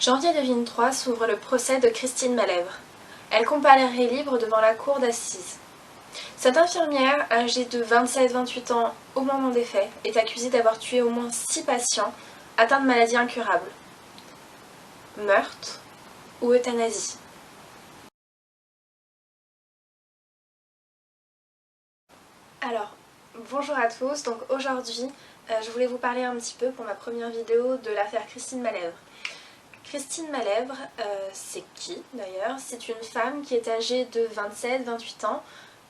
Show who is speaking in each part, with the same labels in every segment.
Speaker 1: Janvier 2003 s'ouvre le procès de Christine Malèvre. Elle comparaît libre devant la cour d'assises. Cette infirmière, âgée de 27-28 ans au moment des faits, est accusée d'avoir tué au moins 6 patients atteints de maladies incurables. Meurtre ou euthanasie? Alors, bonjour à tous. Donc aujourd'hui, je voulais vous parler un petit peu pour ma première vidéo de l'affaire Christine Malèvre. Christine Malèvre, c'est qui d'ailleurs? C'est une femme qui est âgée de 27-28 ans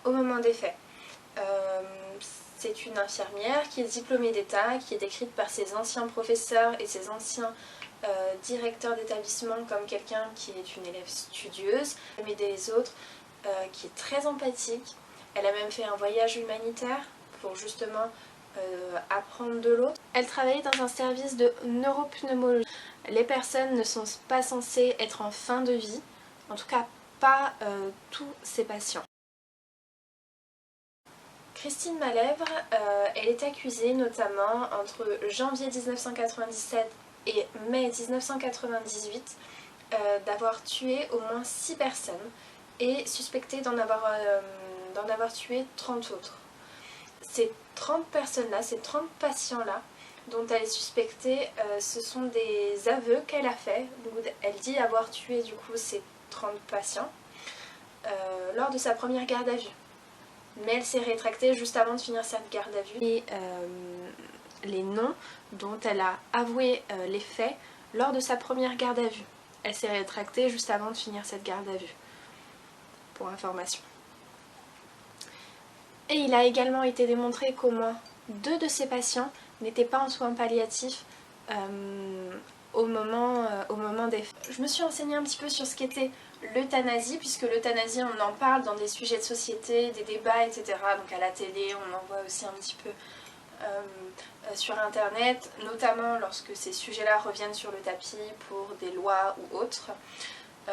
Speaker 1: au moment des faits. C'est une infirmière qui est diplômée d'État, qui est décrite par ses anciens professeurs et ses anciens directeurs d'établissement comme quelqu'un qui est une élève studieuse, qui aime aider les autres, qui est très empathique. Elle a même fait un voyage humanitaire pour justement apprendre de l'autre. Elle travaillait dans un service de neuropneumologie. Les personnes ne sont pas censées être en fin de vie, en tout cas pas tous ces patients. Christine Malèvre, elle est accusée notamment entre janvier 1997 et mai 1998 d'avoir tué au moins 6 personnes et suspectée d'en avoir tué 30 autres. Ces 30 personnes-là, ces 30 patients-là, dont elle est suspectée, ce sont des aveux qu'elle a fait. Elle dit avoir tué du coup ces 30 patients lors de sa première garde à vue. Mais elle s'est rétractée juste avant de finir cette garde à vue. Et les noms dont elle a avoué les faits lors de sa première garde à vue. Elle s'est rétractée juste avant de finir cette garde à vue, pour information. Et il a également été démontré qu'au moins 2 de ces patients n'étaient pas en soins palliatifs au moment des faits. Je me suis renseignée un petit peu sur ce qu'était l'euthanasie, puisque l'euthanasie on en parle dans des sujets de société, des débats, etc. Donc à la télé, on en voit aussi un petit peu sur internet, notamment lorsque ces sujets-là reviennent sur le tapis pour des lois ou autres.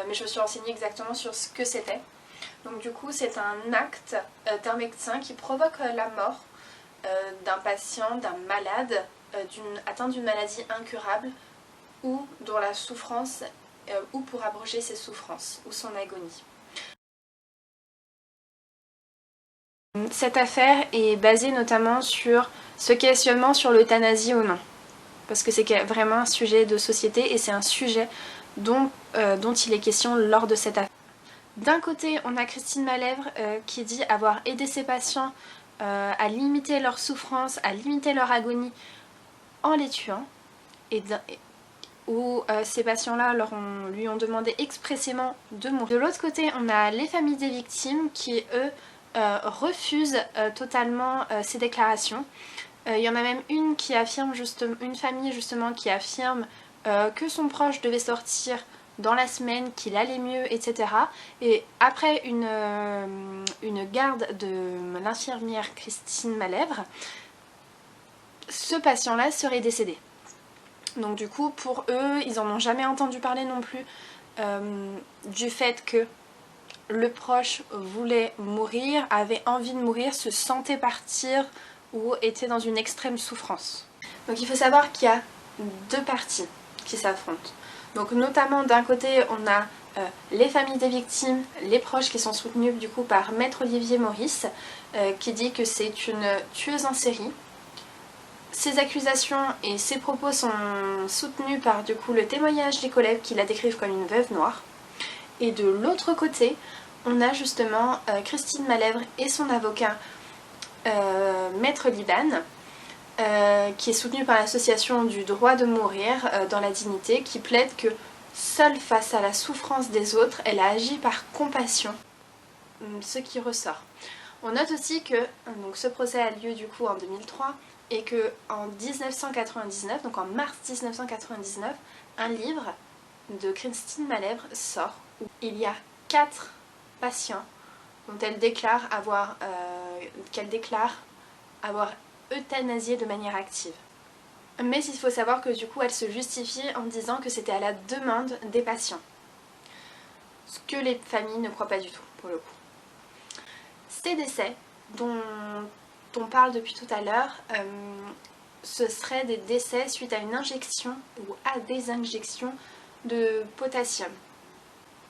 Speaker 1: Mais je me suis renseignée exactement sur ce que c'était. Donc du coup c'est un acte d'un médecin qui provoque la mort d'un patient, d'un malade atteint d'une maladie incurable ou dont la souffrance, ou pour abroger ses souffrances ou son agonie. Cette affaire est basée notamment sur ce questionnement sur l'euthanasie ou non. Parce que c'est vraiment un sujet de société et c'est un sujet dont il est question lors de cette affaire. D'un côté, on a Christine Malèvre qui dit avoir aidé ses patients à limiter leur souffrance, à limiter leur agonie en les tuant, où ces patients-là lui ont demandé expressément de mourir. De l'autre côté, on a les familles des victimes qui, eux, refusent totalement ces déclarations. Il y en a même une famille justement qui affirme que son proche devait sortir dans la semaine, qu'il allait mieux, etc. Et après une garde de l'infirmière Christine Malèvre, ce patient-là serait décédé. Donc du coup, pour eux, ils n'en ont jamais entendu parler non plus du fait que le proche voulait mourir, avait envie de mourir, se sentait partir ou était dans une extrême souffrance. Donc il faut savoir qu'il y a 2 parties qui s'affrontent. Donc notamment d'un côté on a les familles des victimes, les proches qui sont soutenus du coup par Maître Olivier Maurice qui dit que c'est une tueuse en série. Ces accusations et ces propos sont soutenus par du coup le témoignage des collègues qui la décrivent comme une veuve noire. Et de l'autre côté, on a justement Christine Malèvre et son avocat Maître Liban, qui est soutenu par l'association du droit de mourir dans la dignité, qui plaide que seule face à la souffrance des autres, elle a agi par compassion, ce qui ressort. On note aussi que donc, ce procès a lieu du coup en 2003 et que en 1999, donc en mars 1999, un livre de Christine Malèvre sort où il y a 4 patients dont elle déclare avoir euthanasié de manière active. Mais il faut savoir que du coup elle se justifie en disant que c'était à la demande des patients. Ce que les familles ne croient pas du tout pour le coup. Ces décès dont on parle depuis tout à l'heure, ce seraient des décès suite à une injection ou à des injections de potassium.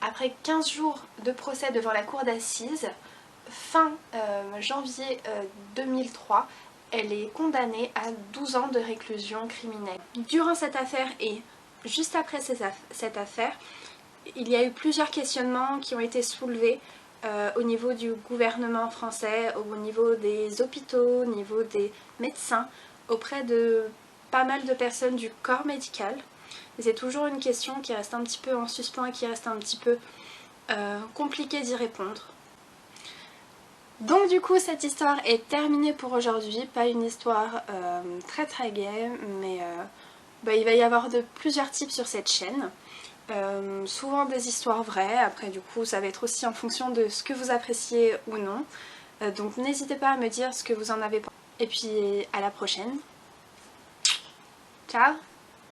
Speaker 1: Après 15 jours de procès devant la cour d'assises, fin janvier 2003, elle est condamnée à 12 ans de réclusion criminelle. Durant cette affaire et juste après cette affaire, il y a eu plusieurs questionnements qui ont été soulevés au niveau du gouvernement français, au niveau des hôpitaux, au niveau des médecins, auprès de pas mal de personnes du corps médical. C'est toujours une question qui reste un petit peu en suspens et qui reste un petit peu compliqué d'y répondre. Donc du coup cette histoire est terminée pour aujourd'hui, pas une histoire très très gaie, mais il va y avoir de plusieurs types sur cette chaîne. Souvent des histoires vraies, après du coup ça va être aussi en fonction de ce que vous appréciez ou non. Donc n'hésitez pas à me dire ce que vous en avez pensé. Et puis à la prochaine. Ciao!